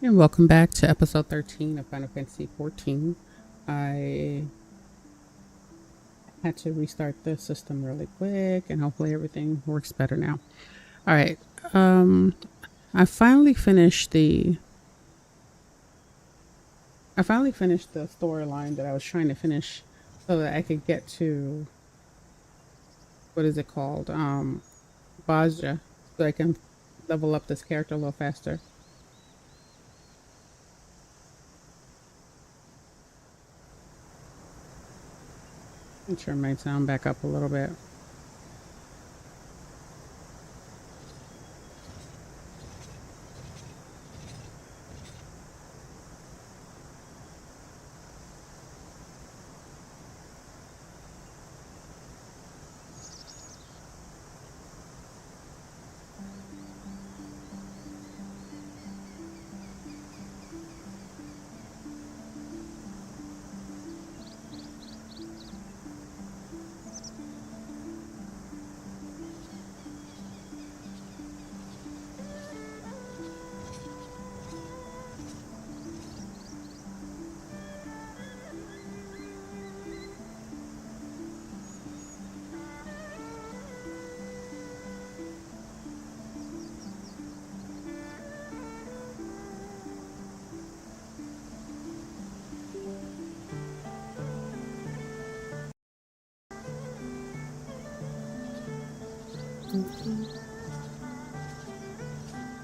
And welcome back to episode 13 of Final Fantasy 14. I had to restart the system really quick and hopefully everything works better now. All right. Um I finally finished the storyline that I was trying to finish so that I could get to what is it called? Baja, so I can level up this character a little faster. And turn my sound back up a little bit.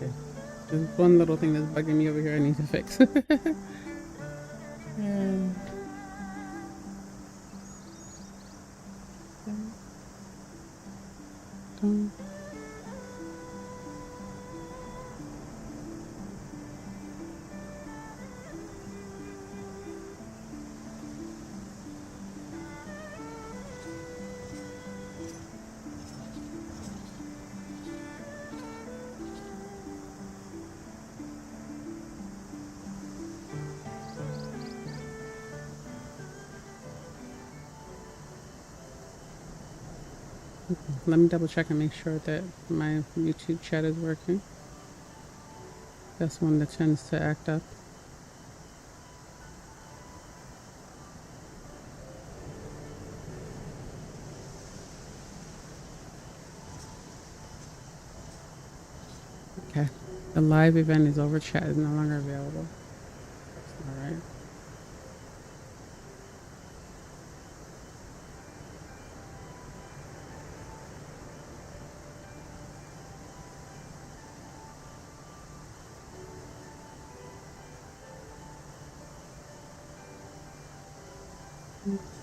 Okay. There's one little thing that's bugging me over here I need to fix. And dun. Let me double check and make sure that my YouTube chat is working. That's one that tends to act up. Okay. The live event is over. Chat is no longer available. All right.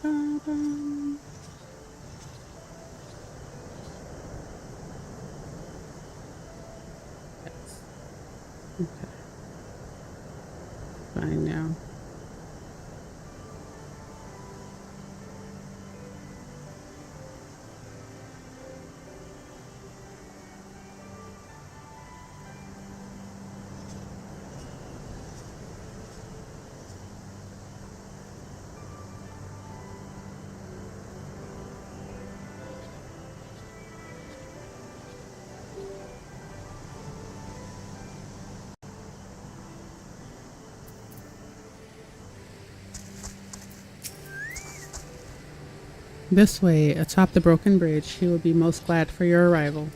Ba-dum. Yes. Okay. Fine now. This way, atop the broken bridge, he will be most glad for your arrival.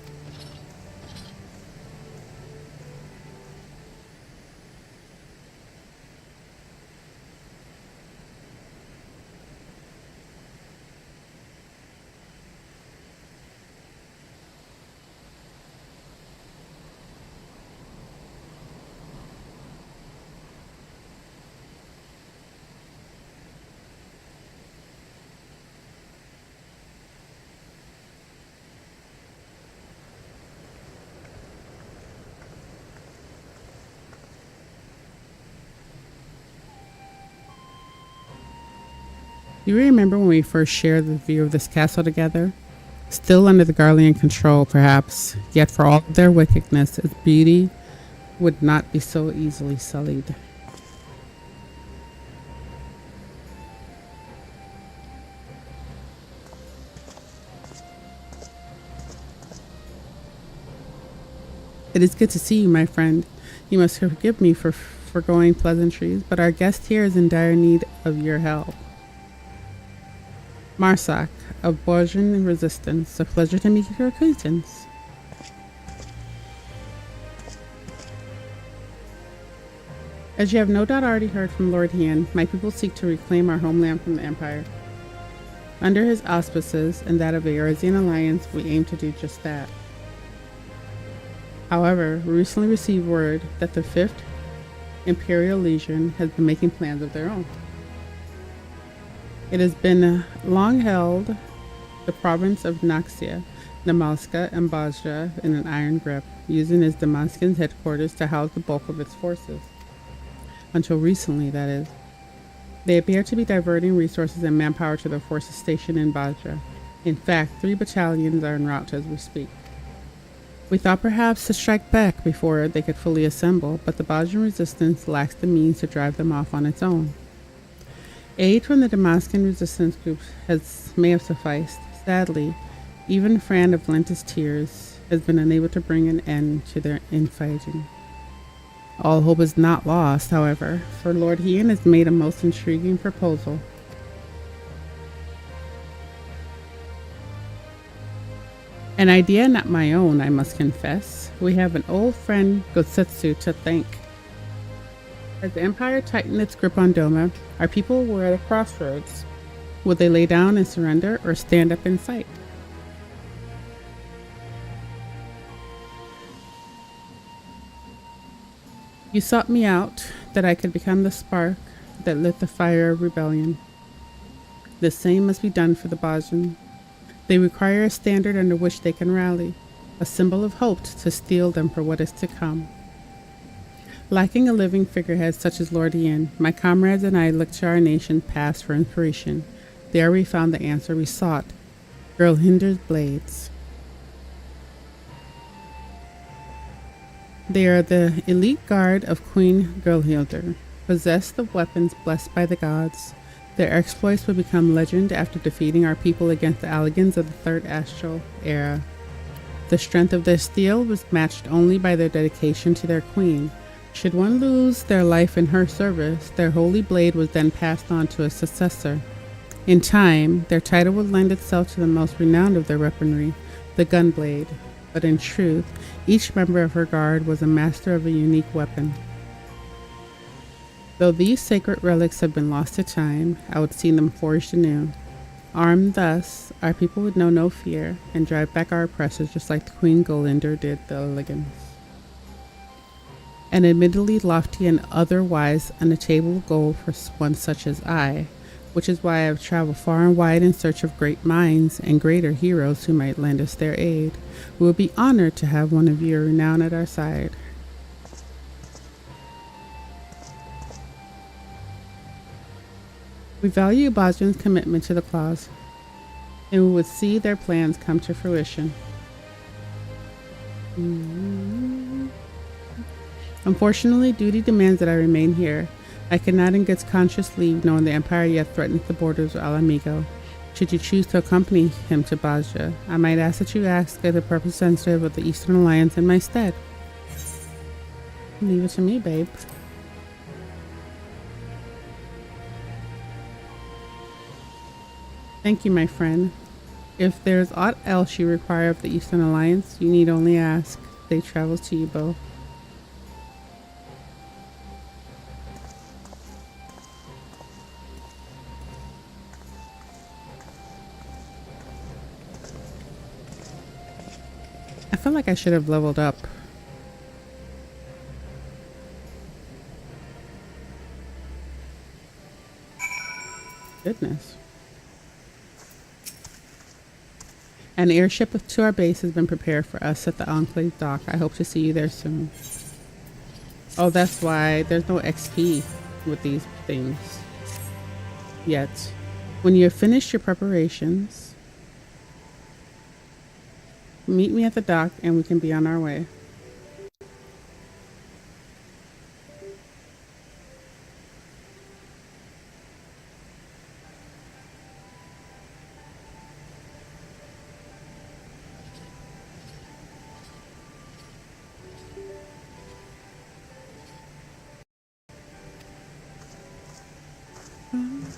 You remember when we first shared the view of this castle together? Still under the Garlean control, perhaps, yet for all of their wickedness, its beauty would not be so easily sullied. It is good to see you, my friend. You must forgive me for foregoing pleasantries, but our guest here is in dire need of your help. Marsak of Borgian Resistance. A pleasure to meet your acquaintance. As you have no doubt already heard from Lord Hien, my people seek to reclaim our homeland from the Empire. Under his auspices and that of the Eurasian Alliance, we aim to do just that. However, we recently received word that the 5th Imperial Legion has been making plans of their own. It has been long held the province of Naxia, Damalska, and Bajra in an iron grip, using as Damascus headquarters to house the bulk of its forces. Until recently, that is. They appear to be diverting resources and manpower to their forces stationed in Bajra. In fact, 3 battalions are en route as we speak. We thought perhaps to strike back before they could fully assemble, but the Bajran resistance lacks the means to drive them off on its own. Aid from the Damascus resistance groups may have sufficed. Sadly, even Fran of Lentis Tears has been unable to bring an end to their infighting. All hope is not lost, however, for Lord Hien has made a most intriguing proposal. An idea not my own, I must confess. We have an old friend, Gosetsu, to thank. As the Empire tightened its grip on Doma, our people were at a crossroads. Would they lay down and surrender or stand up and fight? You sought me out, that I could become the spark that lit the fire of rebellion. The same must be done for the Bajan. They require a standard under which they can rally, a symbol of hope to steel them for what is to come. Lacking a living figurehead such as Lord Hien, my comrades and I looked to our nation's past for inspiration. There we found the answer we sought, Girlhinder's blades. They are the elite guard of Queen Girlhinder, possessed of weapons blessed by the gods. Their exploits would become legend after defeating our people against the Alligans of the Third Astral Era. The strength of their steel was matched only by their dedication to their queen. Should one lose their life in her service, their holy blade was then passed on to a successor. In time, their title would lend itself to the most renowned of their weaponry, the gunblade. But in truth, each member of her guard was a master of a unique weapon. Though these sacred relics have been lost to time, I would see them forged anew. Armed thus, our people would know no fear and drive back our oppressors just like the Queen Girlhinder did the Alligans. An admittedly lofty and otherwise unattainable goal for one such as I, which is why I have traveled far and wide in search of great minds and greater heroes who might lend us their aid. We will be honored to have one of your renown at our side. We value Bajran's commitment to the cause, and we would see their plans come to fruition. Unfortunately, duty demands that I remain here. I cannot in good conscience leave, knowing the Empire yet threatens the borders of Alamigo. Should you choose to accompany him to Bajra, I might ask that you ask the representative of the Eastern Alliance in my stead. Leave it to me, babe. Thank you, my friend. If there's aught else you require of the Eastern Alliance, you need only ask. They travel to you both. I feel like I should have leveled up. Goodness. An airship to our base has been prepared for us at the Enclave dock. I hope to see you there soon. Oh, that's why there's no XP with these things yet. When you have finished your preparations, meet me at the dock and we can be on our way.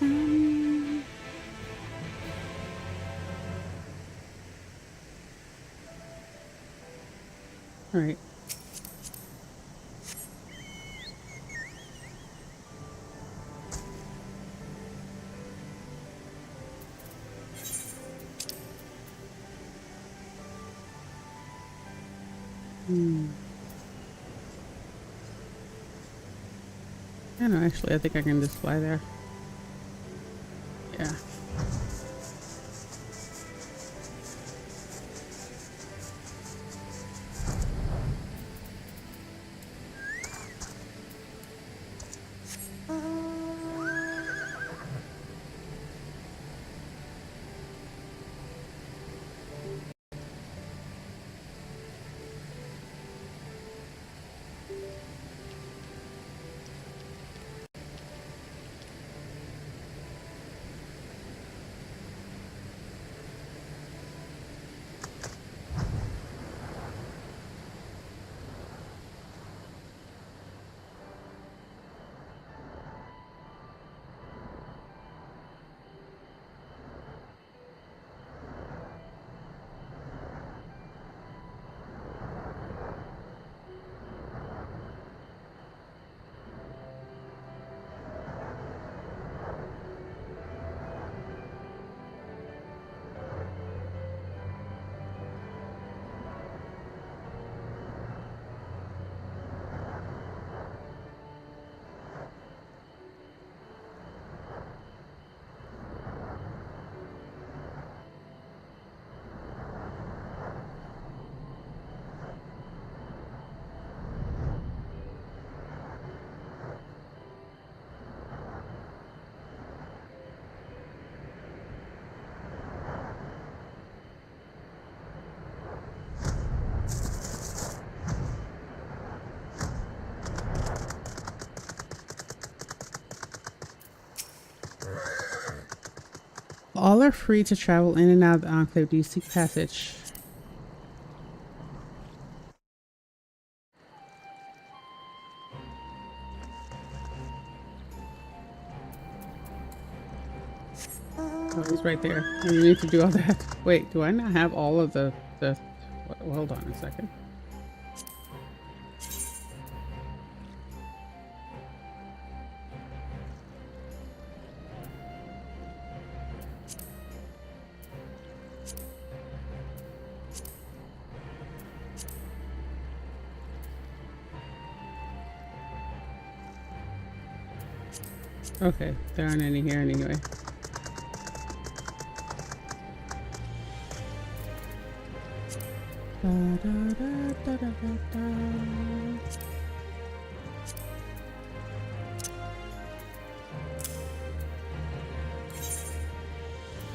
All right. I don't know, actually, I think I can just fly there. Yeah. All are free to travel in and out of the Enclave. Do you seek passage? Oh, he's right there. You need to do all that. Wait, do I not have all of the hold on a second. Okay, there aren't any here anyway. Da, da, da, da, da, da, da.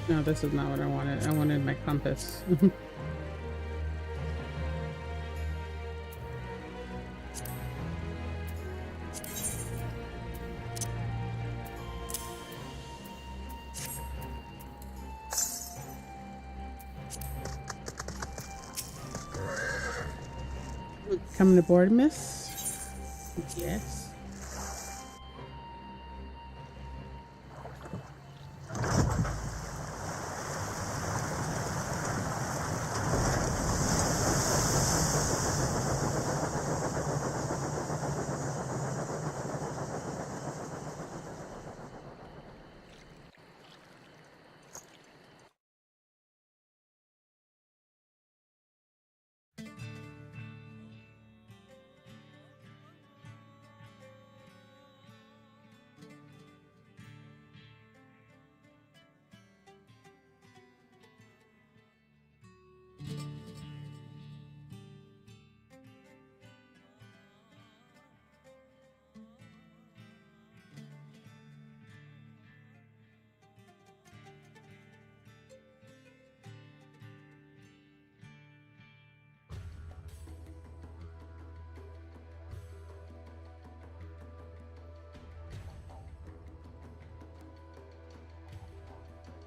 No, this is not what I wanted. I wanted my compass. Coming aboard, miss? Yes.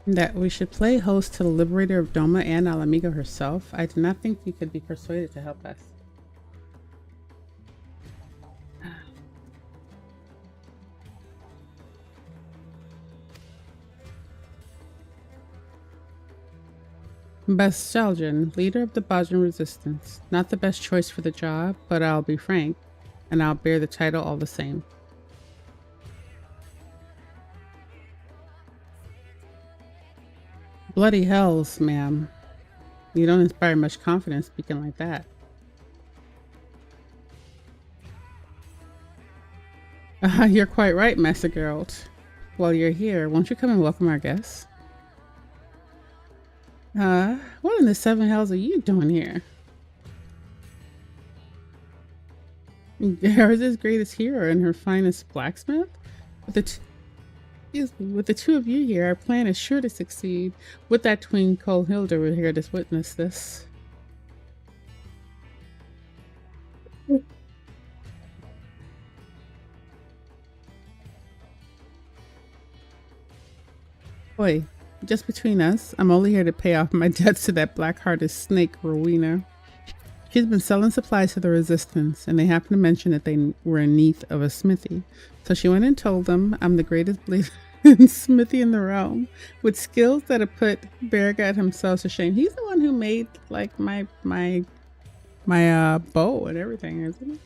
That we should play host to the liberator of Doma and Alamigo herself. I do not think you could be persuaded to help us. Bestelgen, leader of the Bajan resistance. Not the best choice for the job, but I'll be frank, and I'll bear the title all the same. Bloody hells, ma'am. You don't inspire much confidence speaking like that. You're quite right, Master Geralt. While you're here, won't you come and welcome our guests? What in the seven hells are you doing here? Eris's greatest hero and her finest blacksmith? With the two of you here, our plan is sure to succeed. With that twin Colhilda, we're here to witness this. Boy, just between us, I'm only here to pay off my debts to that black-hearted snake, Rowena. She's been selling supplies to the resistance, and they happened to mention that they were in need of a smithy. So she went and told them I'm the greatest blade smithy in the realm, with skills that have put Bergat himself to shame. He's the one who made like my bow and everything, isn't he?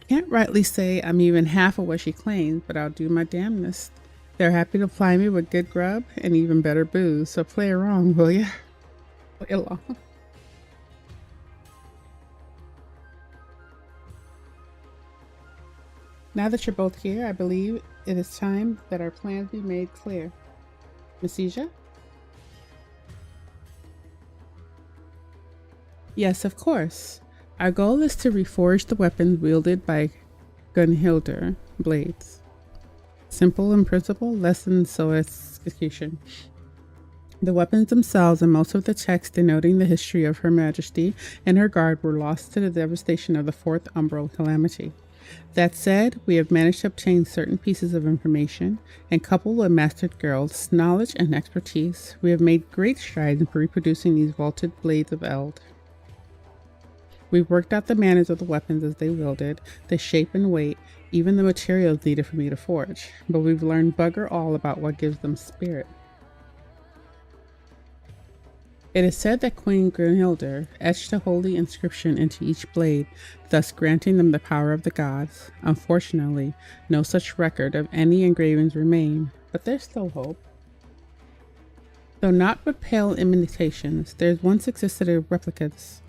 Can't rightly say I'm even half of what she claims, but I'll do my damnedest. They're happy to ply me with good grub and even better booze, so play along, will ya? Play along. Now that you're both here, I believe it is time that our plans be made clear. Mesija? Yes, of course. Our goal is to reforge the weapons wielded by Gunhilder blades. Simple in principle, less in so execution. The weapons themselves and most of the text denoting the history of Her Majesty and her guard were lost to the devastation of the Fourth Umbral Calamity. That said, we have managed to obtain certain pieces of information, and coupled with Master Geralt's knowledge and expertise, we have made great strides in reproducing these vaulted blades of eld. We've worked out the manners of the weapons as they wielded, the shape and weight, even the materials needed for me to forge, but we've learned bugger all about what gives them spirit. It is said that Queen Gunhilda etched a holy inscription into each blade, thus granting them the power of the gods. Unfortunately, no such record of any engravings remain, but there's still hope. Though not but pale imitations, there once existed replicas,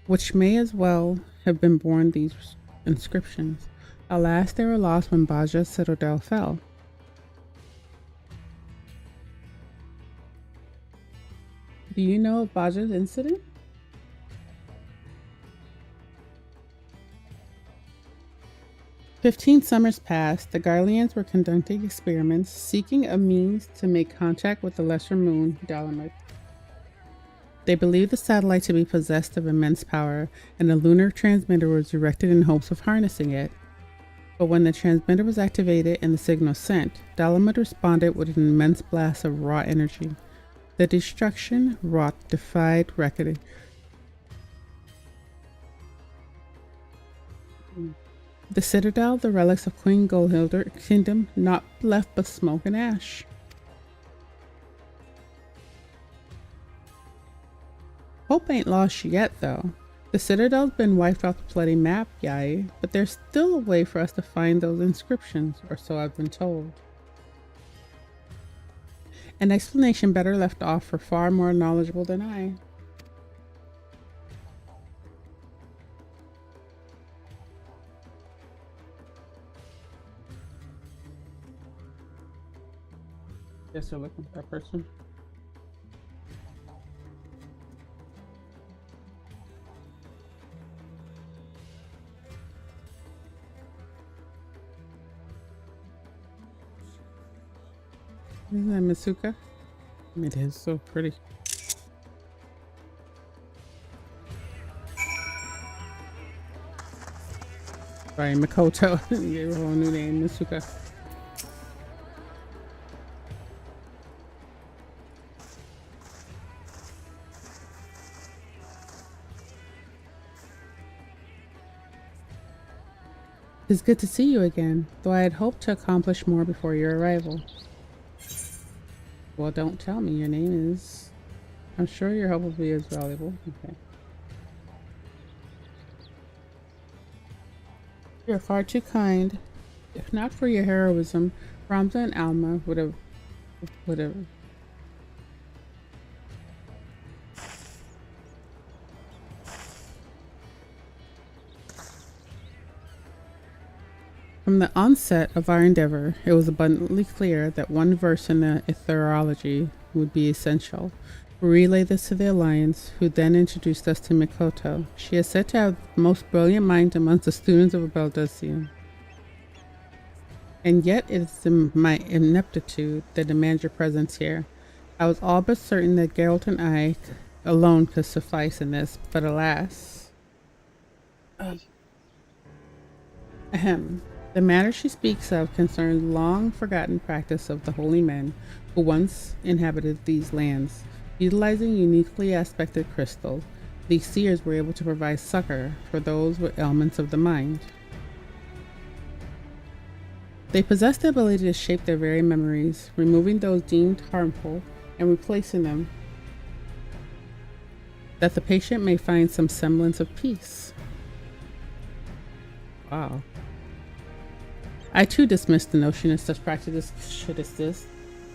which may as well have been borne these inscriptions. Alas, they were lost when Baja's citadel fell. Do you know of Baja's incident? "15 summers passed. The Garleans were conducting experiments, seeking a means to make contact with the lesser moon, Dalamud. They believed the satellite to be possessed of immense power, and a lunar transmitter was erected in hopes of harnessing it. But when the transmitter was activated and the signal sent, Dalamud responded with an immense blast of raw energy. The destruction wrought defied reckoning. The citadel, the relics of Queen Gunhilda's kingdom, not left but smoke and ash. Hope ain't lost yet, though. The citadel's been wiped off the bloody map, yay, but there's still a way for us to find those inscriptions, or so I've been told. An explanation better left off for far more knowledgeable than I. Guess they're looking for that person. Isn't that Masuka? It is so pretty. Sorry, Makoto. Gave her a whole new name, Masuka. It's good to see you again, though I had hoped to accomplish more before your arrival. Well, don't tell me your name is I'm sure your help will be as valuable. Okay. You're far too kind. If not for your heroism, Ramza and Alma would have. From the onset of our endeavor, it was abundantly clear that one verse in the Ethereology would be essential. We relayed this to the Alliance, who then introduced us to Mikoto. She is said to have the most brilliant mind amongst the students of Baldusian. And yet it is my ineptitude that demands your presence here. I was all but certain that Geralt and I alone could suffice in this, but alas. Ahem. The matter she speaks of concerns long-forgotten practice of the holy men who once inhabited these lands. Utilizing uniquely aspected crystals, these seers were able to provide succor for those with ailments of the mind. They possess the ability to shape their very memories, removing those deemed harmful and replacing them, that the patient may find some semblance of peace. Wow. I too dismissed the notion that such practices should exist.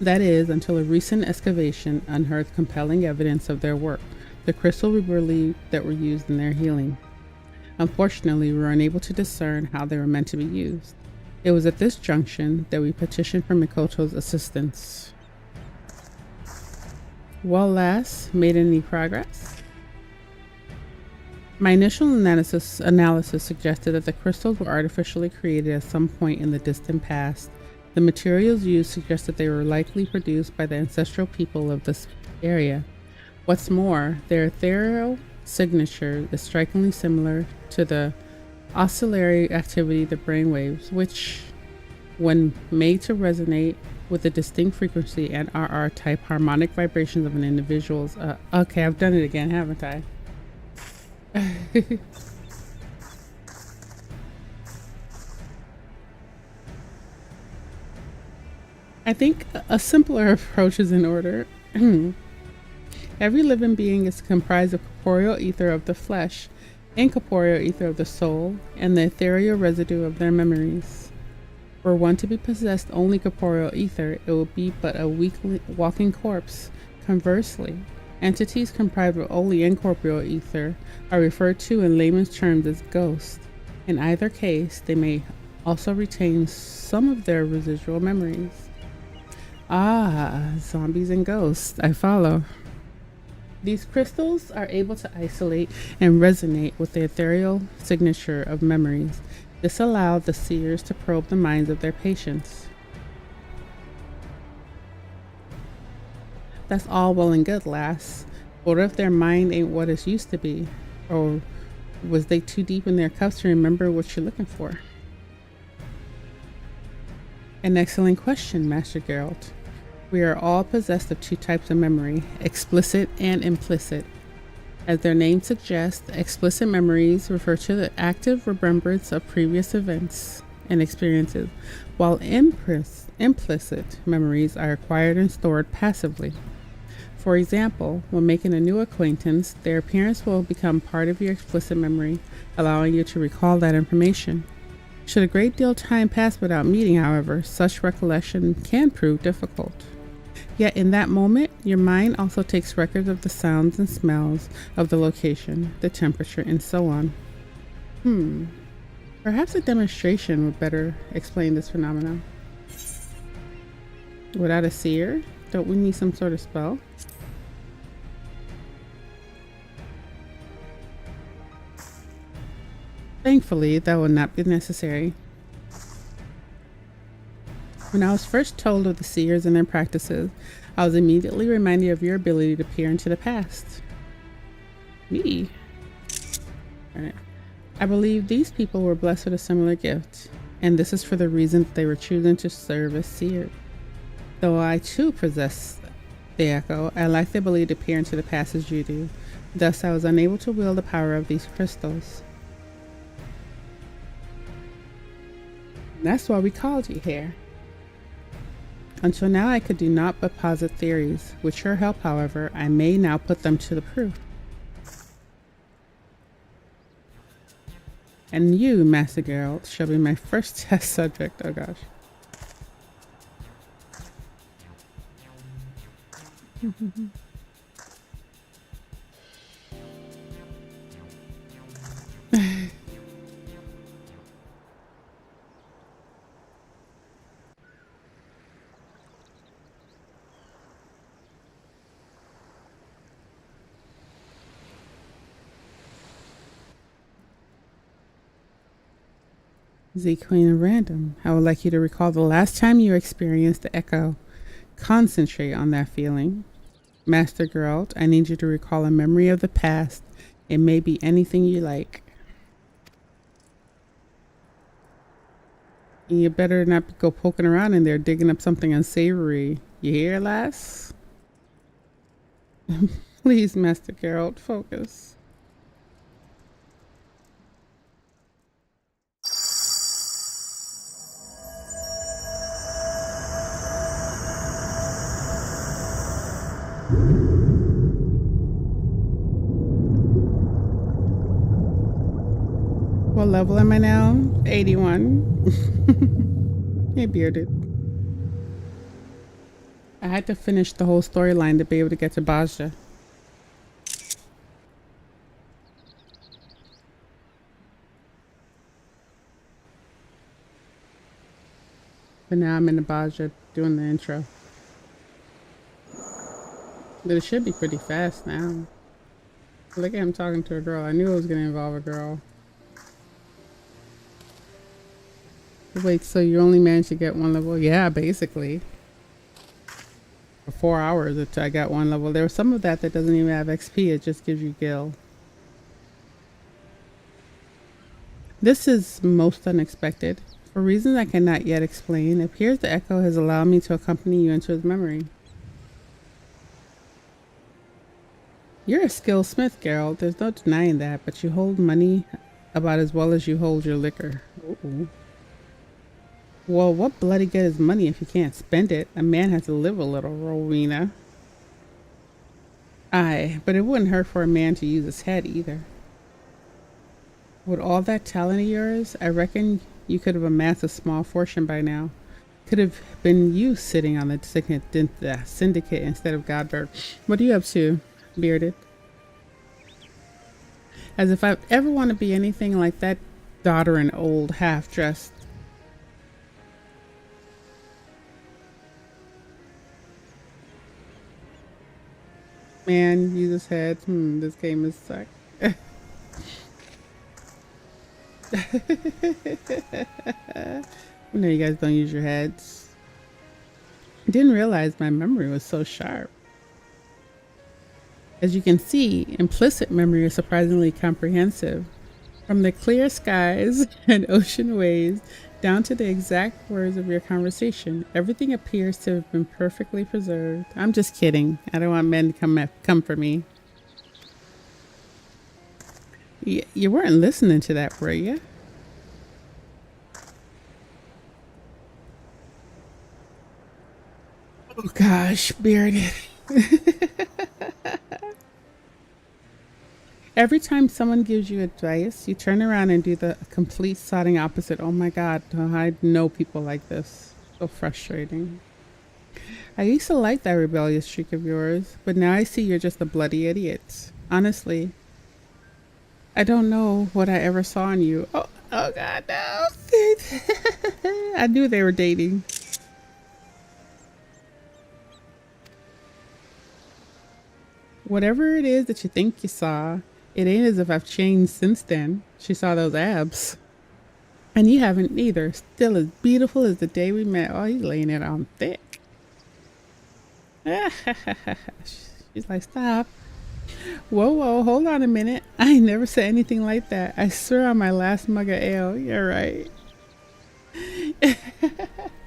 That is, until a recent excavation unearthed compelling evidence of their work, the crystals we believed that were used in their healing. Unfortunately, we were unable to discern how they were meant to be used. It was at this junction that we petitioned for Mikoto's assistance. Well, lass, made any progress? My initial analysis suggested that the crystals were artificially created at some point in the distant past. The materials used suggest that they were likely produced by the ancestral people of this area. What's more, their ethereal signature is strikingly similar to the oscillatory activity of the brainwaves, which, when made to resonate with the distinct frequency and RR-type harmonic vibrations of an individual's... okay, I've done it again, haven't I? I think a simpler approach is in order. Every living being is comprised of corporeal ether of the flesh, incorporeal ether of the soul, and the ethereal residue of their memories. Were one to be possessed only corporeal ether, it would be but a weak walking corpse. Conversely, entities comprised of only incorporeal ether are referred to in layman's terms as ghosts. In either case, they may also retain some of their residual memories. Ah, zombies and ghosts, I follow. These crystals are able to isolate and resonate with the ethereal signature of memories. This allowed the seers to probe the minds of their patients. That's all well and good, lass. What if their mind ain't what it used to be? Or was they too deep in their cups to remember what you're looking for? An excellent question, Master Geralt. We are all possessed of two types of memory, explicit and implicit. As their name suggests, explicit memories refer to the active remembrance of previous events and experiences, while implicit memories are acquired and stored passively. For example, when making a new acquaintance, their appearance will become part of your explicit memory, allowing you to recall that information. Should a great deal of time pass without meeting, however, such recollection can prove difficult. Yet in that moment, your mind also takes records of the sounds and smells of the location, the temperature, and so on. Perhaps a demonstration would better explain this phenomenon. Without a seer, don't we need some sort of spell? Thankfully, that will not be necessary. When I was first told of the seers and their practices, I was immediately reminded of your ability to peer into the past. Me? Right. I believe these people were blessed with a similar gift, and this is for the reason that they were choosing to serve as seers. Though I too possess the echo, I lack the ability to peer into the past as you do. Thus, I was unable to wield the power of these crystals. That's why we called you here. Until now, I could do naught but posit theories. With your help, however, I may now put them to the proof. And you, Master Geralt, shall be my first test subject. Oh gosh. Z Queen of Random, I would like you to recall the last time you experienced the echo. Concentrate on that feeling. Master Geralt, I need you to recall a memory of the past. It may be anything you like. And you better not go poking around in there digging up something unsavory. You hear, lass? Please, Master Geralt, focus. What level am I now? 81. Hey, bearded. I had to finish the whole storyline to be able to get to Bajra. But now I'm in the Bajra doing the intro. But it should be pretty fast now. Look at him talking to a girl. I knew it was going to involve a girl. Wait, so you only managed to get one level? Yeah, basically. For 4 hours I got one level. There was some of that doesn't even have XP. It just gives you gil. This is most unexpected. For reasons I cannot yet explain, it appears the echo has allowed me to accompany you into his memory. You're a skilled smith, Geralt. There's no denying that, but you hold money about as well as you hold your liquor. Uh-oh. Well, what bloody good is money if you can't spend it? A man has to live a little, Rowena. Aye, but it wouldn't hurt for a man to use his head either. With all that talent of yours, I reckon you could have amassed a small fortune by now. Could have been you sitting on the syndicate instead of Godberg. What are you up to, bearded? As if I ever want to be anything like that doddering old half-dressed. Man, use his head. This game is suck. No, you guys don't use your heads. I didn't realize my memory was so sharp. As you can see, implicit memory is surprisingly comprehensive. From the clear skies and ocean waves down to the exact words of your conversation, everything appears to have been perfectly preserved. I'm just kidding. I don't want men to come for me. You weren't listening to that, were you? Oh gosh, bearded. Every time someone gives you advice, you turn around and do the complete sodding opposite. Oh my god, I know people like this. So frustrating. I used to like that rebellious streak of yours, but now I see you're just a bloody idiot. Honestly, I don't know what I ever saw in you. Oh god, no. I knew they were dating. Whatever it is that you think you saw, it ain't as if I've changed since then. She saw those abs. And you haven't either. Still as beautiful as the day we met. Oh, he's laying it on thick. She's like, stop. Whoa, hold on a minute. I ain't never said anything like that. I swear on my last mug of ale. You're right.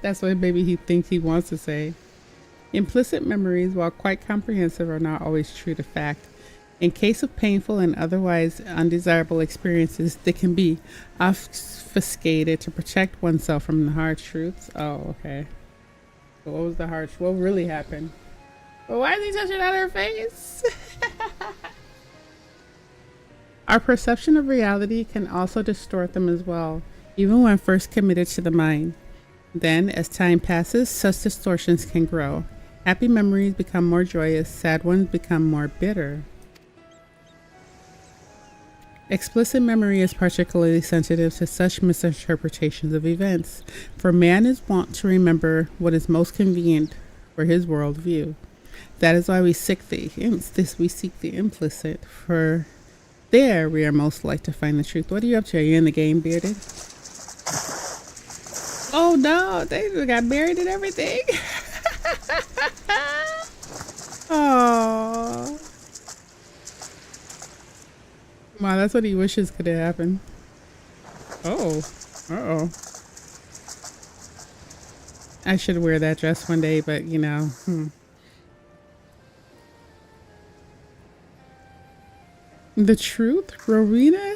That's what maybe he thinks he wants to say. Implicit memories, while quite comprehensive, are not always true to fact. In case of painful and otherwise undesirable experiences, they can be obfuscated to protect oneself from the hard truths. Oh, okay. What was the harsh? What really happened? But why is he touching on her face? Our perception of reality can also distort them as well, even when first committed to the mind. Then, as time passes, such distortions can grow. Happy memories become more joyous, sad ones become more bitter. Explicit memory is particularly sensitive to such misinterpretations of events, for man is wont to remember what is most convenient for his worldview. That is why we seek the implicit, for there we are most like to find the truth. What are you up to? Are you in the game, bearded? Oh no, they got buried and everything. Oh, wow, that's what he wishes could have happened. Oh, uh-oh. I should wear that dress one day, but you know. The truth, Rowena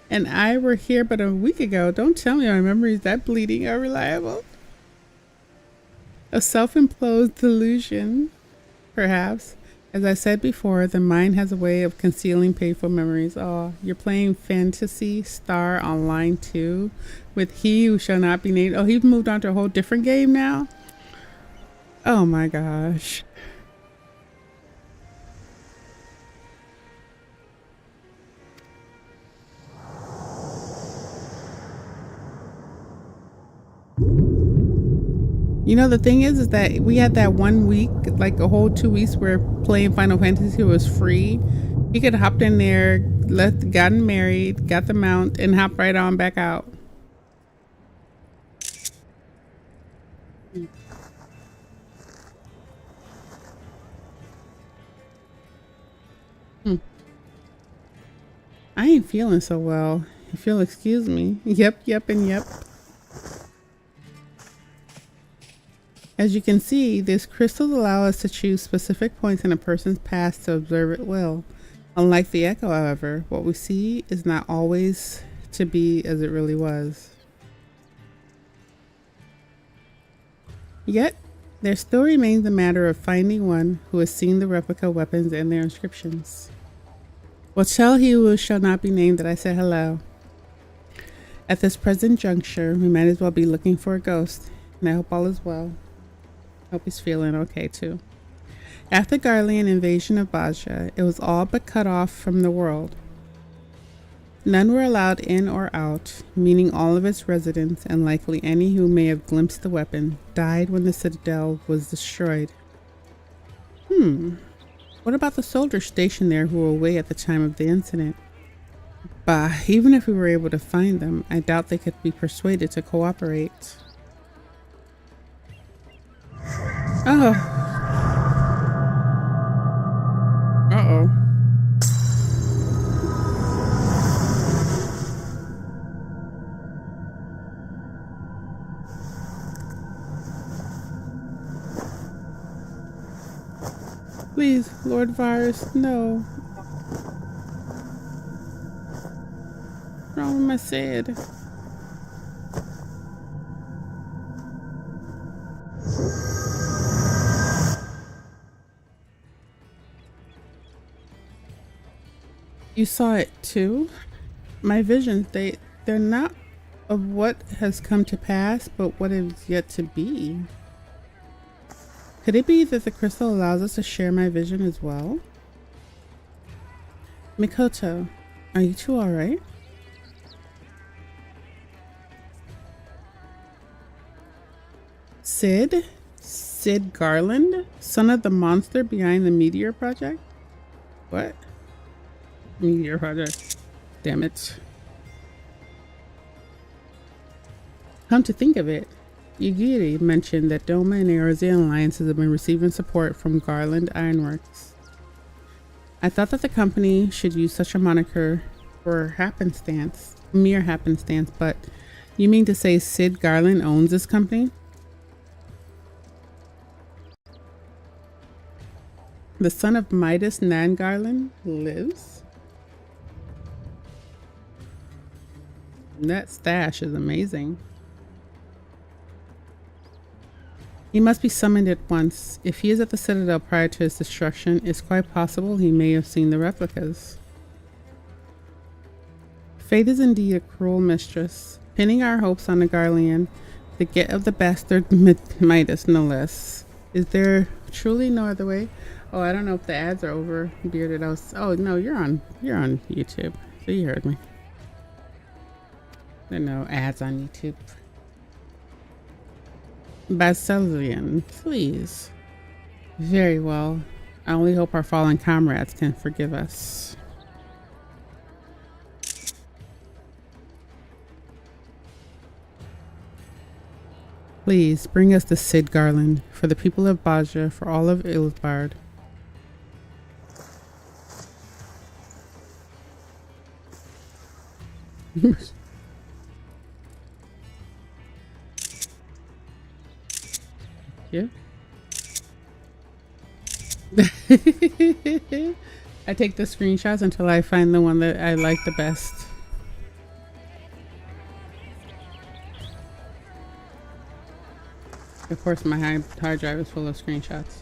and I were here but a week ago. Don't tell me my memories that bleeding are reliable. A self-imposed delusion, perhaps. As I said before, the mind has a way of concealing painful memories. Oh, you're playing Fantasy Star Online 2 with He Who Shall Not Be Named. Oh, he's moved on to a whole different game now? Oh my gosh. You know, the thing is that we had that 1 week, like a whole 2 weeks where playing Final Fantasy was free. You could hop in there, gotten married, got the mount, and hop right on back out. I ain't feeling so well. If you'll excuse me. Yep, and yep. As you can see, these crystals allow us to choose specific points in a person's past to observe at will. Unlike the echo, however, what we see is not always to be as it really was. Yet, there still remains the matter of finding one who has seen the replica weapons and their inscriptions. Well, tell he who shall not be named that I said hello. At this present juncture, we might as well be looking for a ghost, and I hope all is well. Hope he's feeling okay too. After Garlean invasion of Baja, it was all but cut off from the world. None were allowed in or out, meaning all of its residents, and likely any who may have glimpsed the weapon, died when the citadel was destroyed. What about the soldiers stationed there who were away at the time of the incident? Bah, even if we were able to find them, I doubt they could be persuaded to cooperate. Oh. Uh-oh. Please, Lord Virus, no. What's wrong with my Sid? You saw it too? My visions, they're not of what has come to pass, but what is yet to be. Could it be that the crystal allows us to share my vision as well? Mikoto, are you two alright? Sid? Sid Garland? Son of the monster behind the Meteor Project? What? Meteor Project. Damn it. Come to think of it, Yugiri mentioned that Doma and Arizan alliances have been receiving support from Garland Ironworks. I thought that the company should use such a moniker for happenstance, mere happenstance, but you mean to say Sid Garland owns this company? The son of Midas Nan Garland lives? That stash is amazing. He must be summoned at once. If he is at the Citadel prior to his destruction, it's quite possible he may have seen the replicas. Fate is indeed a cruel mistress, pinning our hopes on the Garlean, the get of the bastard Midas, no less. Is there truly no other way? Oh, I don't know if the ads are over. Bearded, oh no, you're on YouTube, so you heard me. There are no ads on YouTube. Basilian, please. Very well. I only hope our fallen comrades can forgive us. Please bring us the Cid Garland for the people of Baja, for all of Ilsbard. Yeah. I take the screenshots until I find the one that I like the best. Of course, my hard drive is full of screenshots.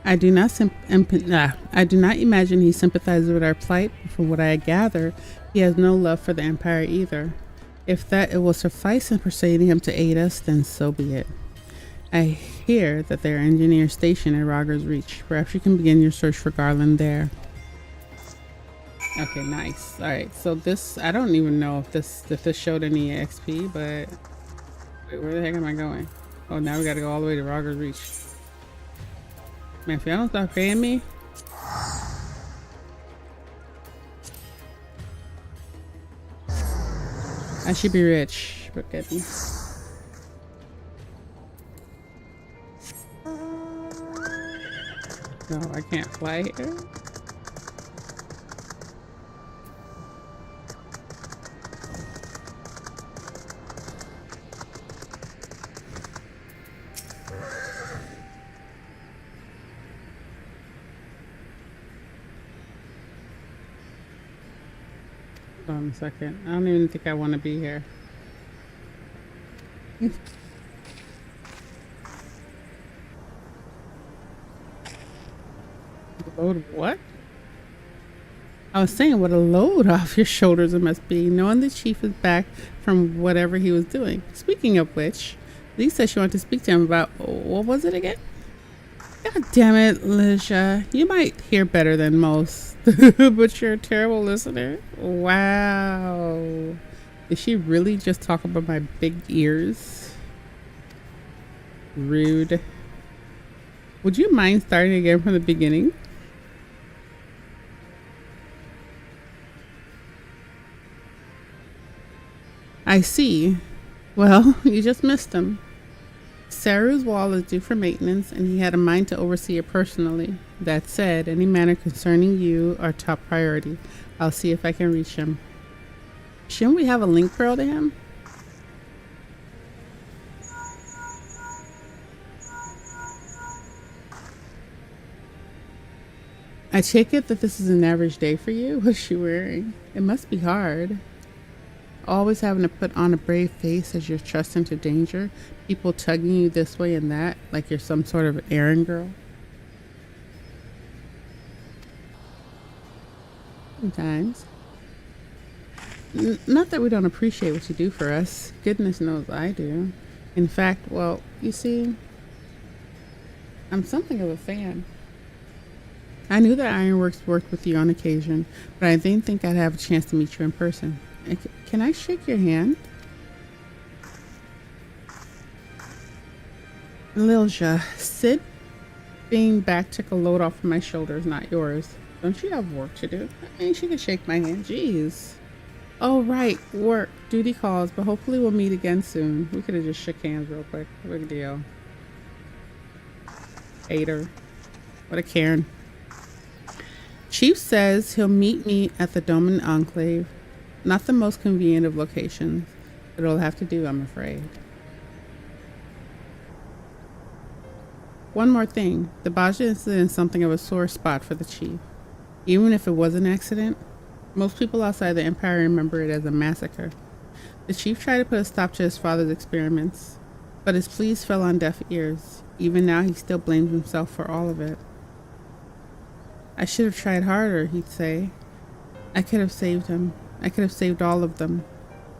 I do not imagine he sympathizes with our plight, but from what I gather, he has no love for the Empire either. If that it will suffice in persuading him to aid us, then so be it. I hear that there are engineers stationed at Rogger's Reach. Perhaps you can begin your search for Garland there. Okay, nice. Alright, so this, I don't even know if this showed any XP, but wait, where the heck am I going? Oh, now we gotta go all the way to Rogger's Reach. Man, if y'all don't stop paying me. I should be rich, but get me. No, I can't fly here. Hold on a second. I don't even think I want to be here. Load what? I was saying what a load off your shoulders it must be, knowing the chief is back from whatever he was doing. Speaking of which, Lee said she wanted to speak to him about, what was it again? God damn it, Lisha. You might hear better than most, but you're a terrible listener. Wow. Did she really just talk about my big ears? Rude. Would you mind starting again from the beginning? I see. Well, you just missed him. Saru's wall is due for maintenance, and he had a mind to oversee it personally. That said, any matter concerning you are top priority. I'll see if I can reach him. Shouldn't we have a link pearl to him? I take it that this is an average day for you? What's she wearing? It must be hard. Always having to put on a brave face as you're thrust into danger. People tugging you this way and that, like you're some sort of errand girl. Sometimes. Not that we don't appreciate what you do for us. Goodness knows I do. In fact, well, you see, I'm something of a fan. I knew that Ironworks worked with you on occasion, but I didn't think I'd have a chance to meet you in person. Can I shake your hand? Lilja, Sid being back took a load off of my shoulders, not yours. Don't you have work to do? I mean, she could shake my hand. Jeez. Oh, right. Work. Duty calls, but hopefully we'll meet again soon. We could have just shook hands real quick. Big deal. Hater. What a Karen. Chief says he'll meet me at the Doman Enclave. Not the most convenient of locations, but it'll have to do, I'm afraid. One more thing. The Baja incident is something of a sore spot for the chief. Even if it was an accident, most people outside the Empire remember it as a massacre. The chief tried to put a stop to his father's experiments. But his pleas fell on deaf ears. Even now, he still blames himself for all of it. I should have tried harder, he'd say. I could have saved him. I could have saved all of them.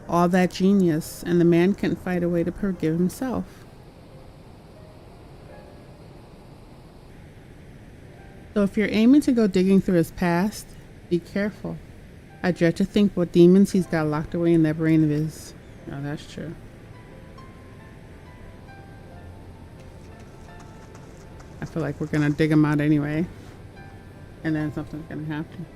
All that genius, and the man couldn't find a way to forgive himself. So if you're aiming to go digging through his past, be careful. I dread to think what demons he's got locked away in that brain of his. Oh, that's true. I feel like we're gonna dig him out anyway. And then something's gonna happen.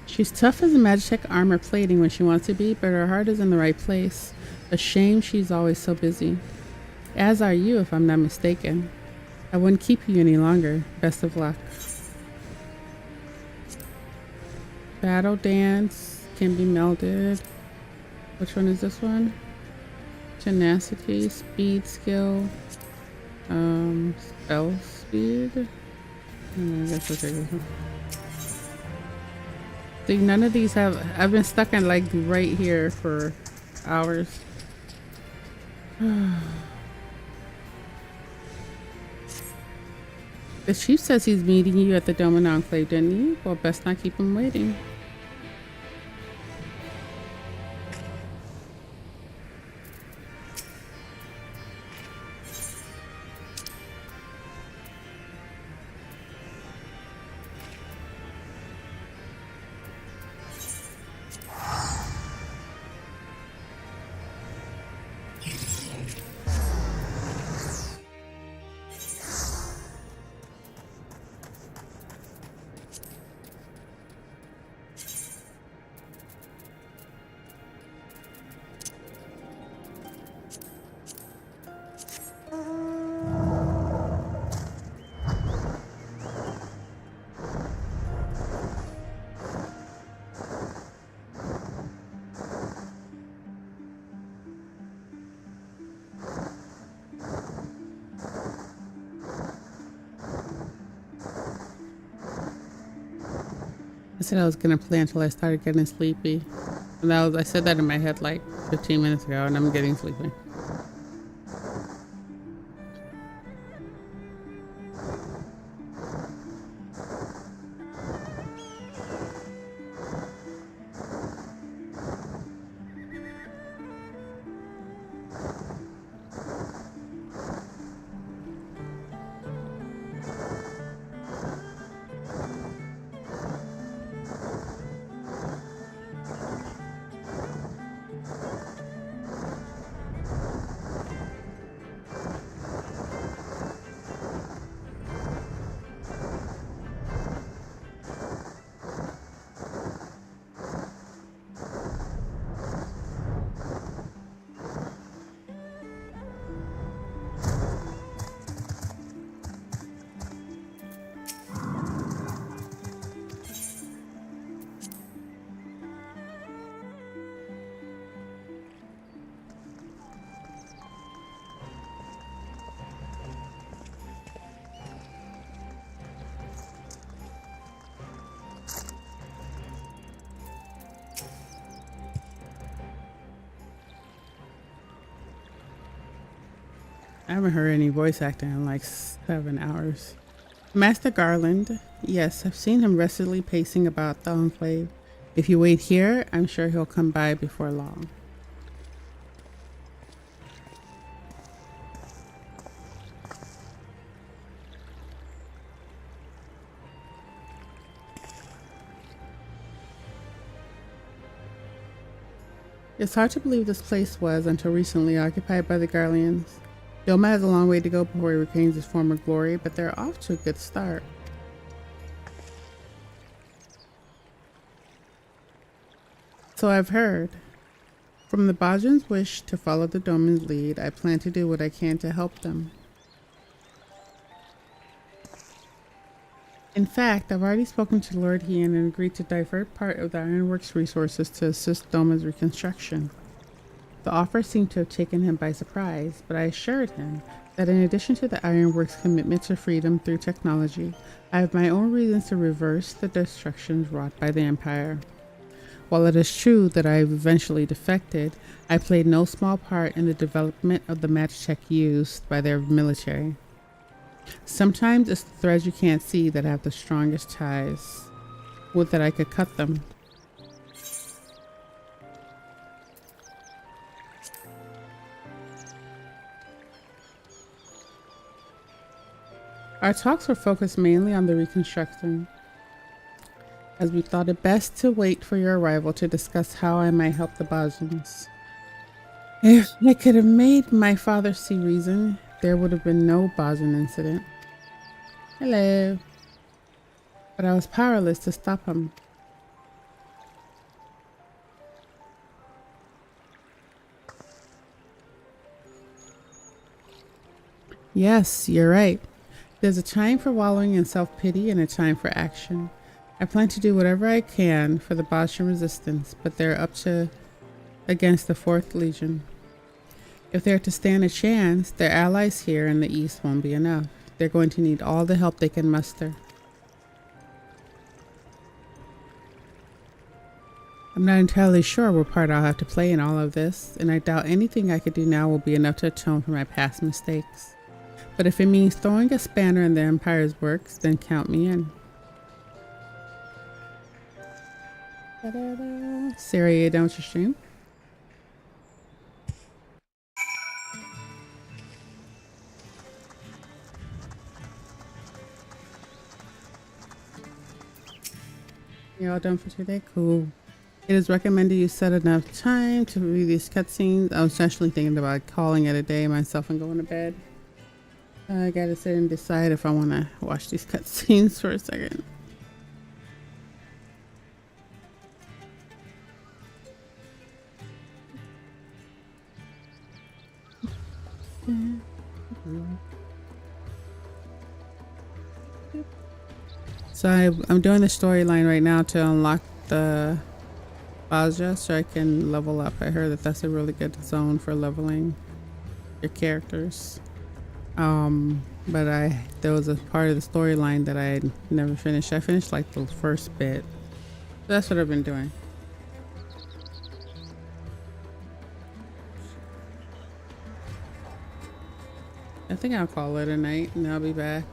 She's tough as a Magitech armor plating when she wants to be, but her heart is in the right place. A shame she's always so busy. As are you, if I'm not mistaken. I wouldn't keep you any longer. Best of luck. Battle dance can be melded. Which one is this one? Tenacity, speed, skill, spell speed. I guess we'll take this one. See, none of these have. I've been stuck in like right here for hours. The chief says he's meeting you at the Dome and Enclave, didn't he? Well, best not keep him waiting. I said I was gonna play until I started getting sleepy. And I said that in my head like 15 minutes ago, and I'm getting sleepy. I haven't heard any voice acting in like 7 hours. Master Garland. Yes, I've seen him restlessly pacing about the Enclave. If you wait here, I'm sure he'll come by before long. It's hard to believe this place was, until recently, occupied by the Garleans. Doma has a long way to go before he regains his former glory, but they're off to a good start. So I've heard. From the Bajan's wish to follow the Doman's lead, I plan to do what I can to help them. In fact, I've already spoken to Lord Hien and agreed to divert part of the Ironworks resources to assist Doma's reconstruction. The offer seemed to have taken him by surprise, but I assured him that in addition to the Ironworks' commitment to freedom through technology, I have my own reasons to reverse the destructions wrought by the Empire. While it is true that I eventually defected, I played no small part in the development of the match tech used by their military. Sometimes it's the threads you can't see that have the strongest ties. Would that I could cut them. Our talks were focused mainly on the reconstruction, as we thought it best to wait for your arrival to discuss how I might help the Bajans. If I could have made my father see reason, there would have been no Bajan incident. Hello. But I was powerless to stop him. Yes, you're right. There's a time for wallowing in self-pity and a time for action. I plan to do whatever I can for the Bajan resistance, but they're up to against the 4th Legion. If they're to stand a chance, their allies here in the east won't be enough. They're going to need all the help they can muster. I'm not entirely sure what part I'll have to play in all of this, and I doubt anything I could do now will be enough to atone for my past mistakes. But if it means throwing a spanner in the Empire's works, then count me in. Sarah, you done with your stream? You're all done for today? Cool. It is recommended you set enough time to review these cutscenes. I was actually thinking about calling it a day myself and going to bed. I gotta sit and decide if I want to watch these cutscenes for a second. So I'm doing the storyline right now to unlock the Baja so I can level up. I heard that that's a really good zone for leveling your characters. But there was a part of the storyline that I never finished. I finished like the first bit. So that's what I've been doing. I think I'll call it a night and I'll be back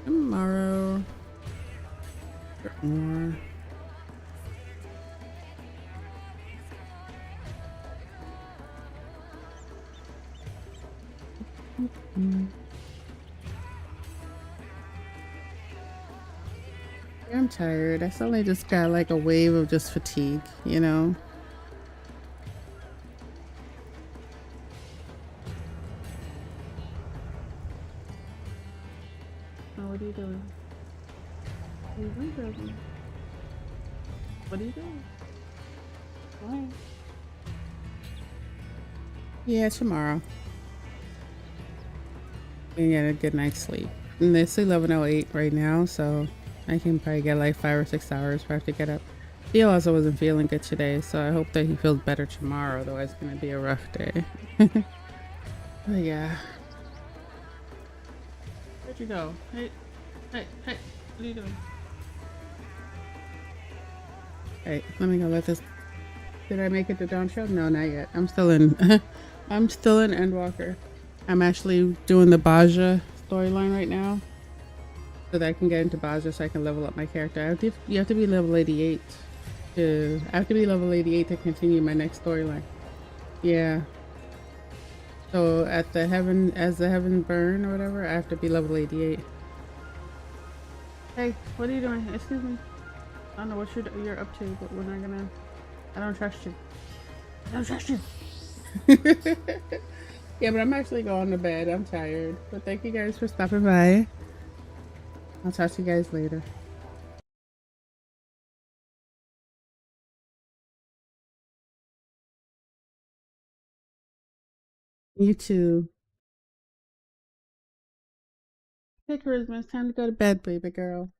tomorrow for more. I'm tired. I suddenly just got like a wave of just fatigue, you know? Oh, what are you doing? What are you doing, Grogu? What are you doing? Why? Yeah, tomorrow. And get a good night's sleep. And it's 11:08 right now, so I can probably get like 5 or 6 hours before I have to get up. He also wasn't feeling good today, so I hope that he feels better tomorrow, otherwise it's gonna be a rough day. But yeah. Where'd you go? Hey, hey, what are you doing? Hey, let me go let this. Did I make it to Dawn Show? No, not yet. I'm still in I'm still in Endwalker. I'm actually doing the Baja storyline right now, so that I can get into Baja so I can level up my character. You have to be level 88 I have to be level 88 to continue my next storyline. Yeah. So as the heaven burn or whatever, I have to be level 88. Hey, what are you doing? Excuse me. I don't know what you're up to, but we're not gonna. I don't trust you. I don't trust you. Yeah, but I'm actually going to bed. I'm tired. But thank you guys for stopping by. I'll talk to you guys later. You too. Hey, Charisma, it's time to go to bed, baby girl.